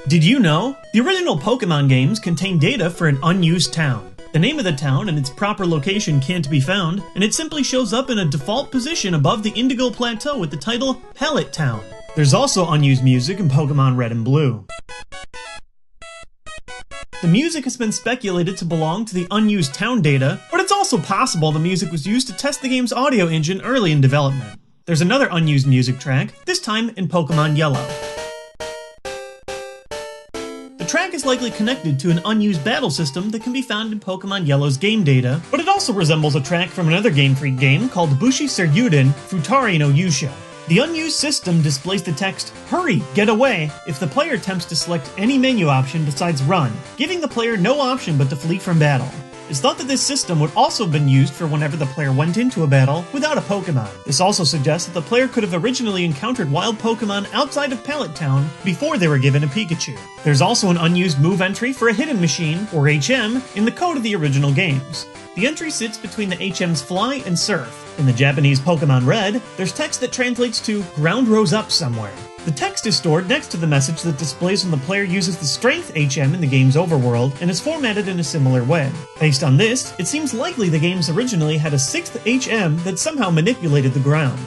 Did you know? The original Pokemon games contain data for an unused town. The name of the town and its proper location can't be found, and it simply shows up in a default position above the Indigo Plateau with the title Pallet Town. There's also unused music in Pokemon Red and Blue. The music has been speculated to belong to the unused town data, but it's also possible the music was used to test the game's audio engine early in development. There's another unused music track, this time in Pokemon Yellow. The track is likely connected to an unused battle system that can be found in Pokemon Yellow's game data, but it also resembles a track from another Game Freak game called Bushi Seryuden Futari no Yusha. The unused system displays the text, "Hurry, get away," if the player attempts to select any menu option besides run, giving the player no option but to flee from battle. It's thought that this system would also have been used for whenever the player went into a battle without a Pokemon. This also suggests that the player could have originally encountered wild Pokemon outside of Pallet Town before they were given a Pikachu. There's also an unused move entry for a hidden machine, or HM, in the code of the original games. The entry sits between the HM's Fly and Surf. In the Japanese Pokemon Red, there's text that translates to "ground rose up somewhere." The text is stored next to the message that displays when the player uses the Strength HM in the game's overworld and is formatted in a similar way. Based on this, it seems likely the games originally had a 6th HM that somehow manipulated the ground.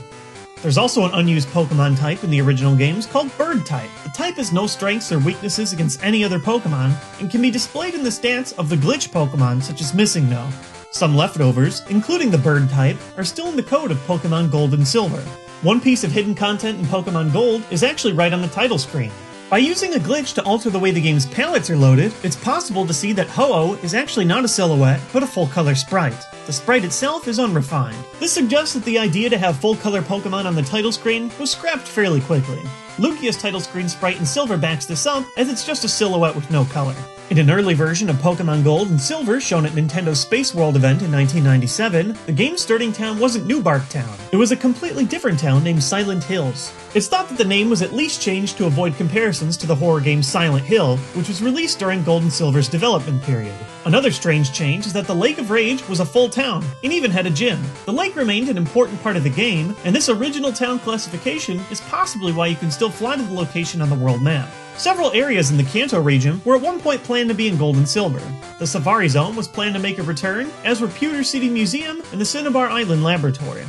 There's also an unused Pokemon type in the original games called Bird type. The type has no strengths or weaknesses against any other Pokemon and can be displayed in the stats of the glitch Pokemon such as Missing No. Some leftovers, including the Bird type, are still in the code of Pokemon Gold and Silver. One piece of hidden content in Pokemon Gold is actually right on the title screen. By using a glitch to alter the way the game's palettes are loaded, it's possible to see that Ho-Oh is actually not a silhouette, but a full-color sprite. The sprite itself is unrefined. This suggests that the idea to have full-color Pokemon on the title screen was scrapped fairly quickly. Lugia's title screen sprite in Silver backs this up, as it's just a silhouette with no color. In an early version of Pokemon Gold and Silver shown at Nintendo's Space World event in 1997, the game's starting town wasn't New Bark Town. It was a completely different town named Silent Hills. It's thought that the name was at least changed to avoid comparisons to the horror game Silent Hill, which was released during Gold and Silver's development period. Another strange change is that the Lake of Rage was a full town, and even had a gym. The lake remained an important part of the game, and this original town classification is possibly why you can still fly to the location on the world map. Several areas in the Kanto region were at one point planned to be in Gold and Silver. The Safari Zone was planned to make a return, as were Pewter City Museum and the Cinnabar Island Laboratory.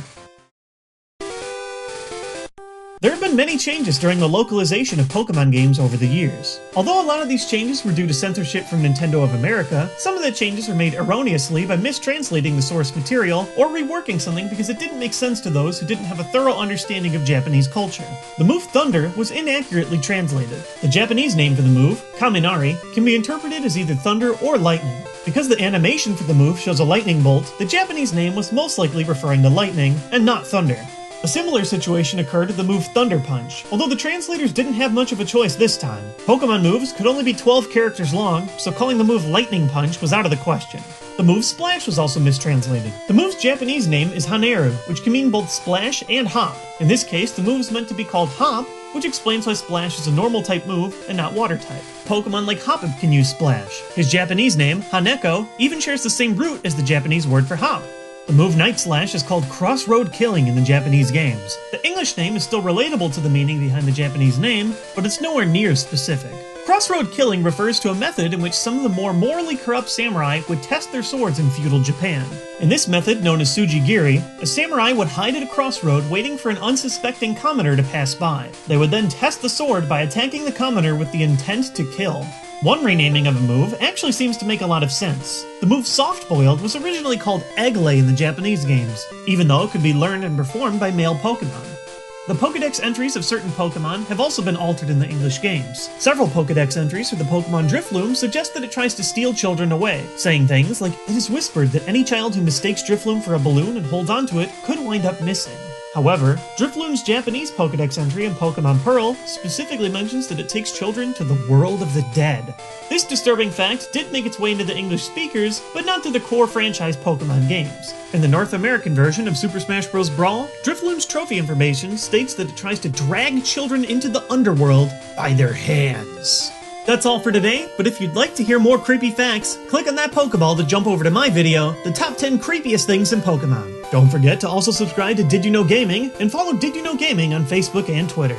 There have been many changes during the localization of Pokemon games over the years. Although a lot of these changes were due to censorship from Nintendo of America, some of the changes were made erroneously by mistranslating the source material or reworking something because it didn't make sense to those who didn't have a thorough understanding of Japanese culture. The move Thunder was inaccurately translated. The Japanese name for the move, Kaminari, can be interpreted as either thunder or lightning. Because the animation for the move shows a lightning bolt, the Japanese name was most likely referring to lightning and not thunder. A similar situation occurred with the move Thunder Punch, although the translators didn't have much of a choice this time. Pokemon moves could only be 12 characters long, so calling the move Lightning Punch was out of the question. The move Splash was also mistranslated. The move's Japanese name is Haneru, which can mean both Splash and Hop. In this case, the move is meant to be called Hop, which explains why Splash is a normal type move and not water type. Pokemon like Hoppip can use Splash. His Japanese name, Haneko, even shares the same root as the Japanese word for hop. The move Night Slash is called Crossroad Killing in the Japanese games. The English name is still relatable to the meaning behind the Japanese name, but it's nowhere near specific. Crossroad Killing refers to a method in which some of the more morally corrupt samurai would test their swords in feudal Japan. In this method, known as Sujigiri, a samurai would hide at a crossroad waiting for an unsuspecting commoner to pass by. They would then test the sword by attacking the commoner with the intent to kill. One renaming of a move actually seems to make a lot of sense. The move Soft Boiled was originally called Egg Lay in the Japanese games, even though it could be learned and performed by male Pokemon. The Pokedex entries of certain Pokemon have also been altered in the English games. Several Pokedex entries for the Pokemon Drifloon suggest that it tries to steal children away, saying things like, "It is whispered that any child who mistakes Drifloon for a balloon and holds onto it could wind up missing." However, Drifloon's Japanese Pokedex entry in Pokemon Pearl specifically mentions that it takes children to the world of the dead. This disturbing fact did make its way into the English speakers, but not to the core franchise Pokemon games. In the North American version of Super Smash Bros. Brawl, Drifloon's trophy information states that it tries to drag children into the underworld by their hands. That's all for today, but if you'd like to hear more creepy facts, click on that Pokeball to jump over to my video, the top 10 creepiest things in Pokemon. Don't forget to also subscribe to Did You Know Gaming, and follow Did You Know Gaming on Facebook and Twitter.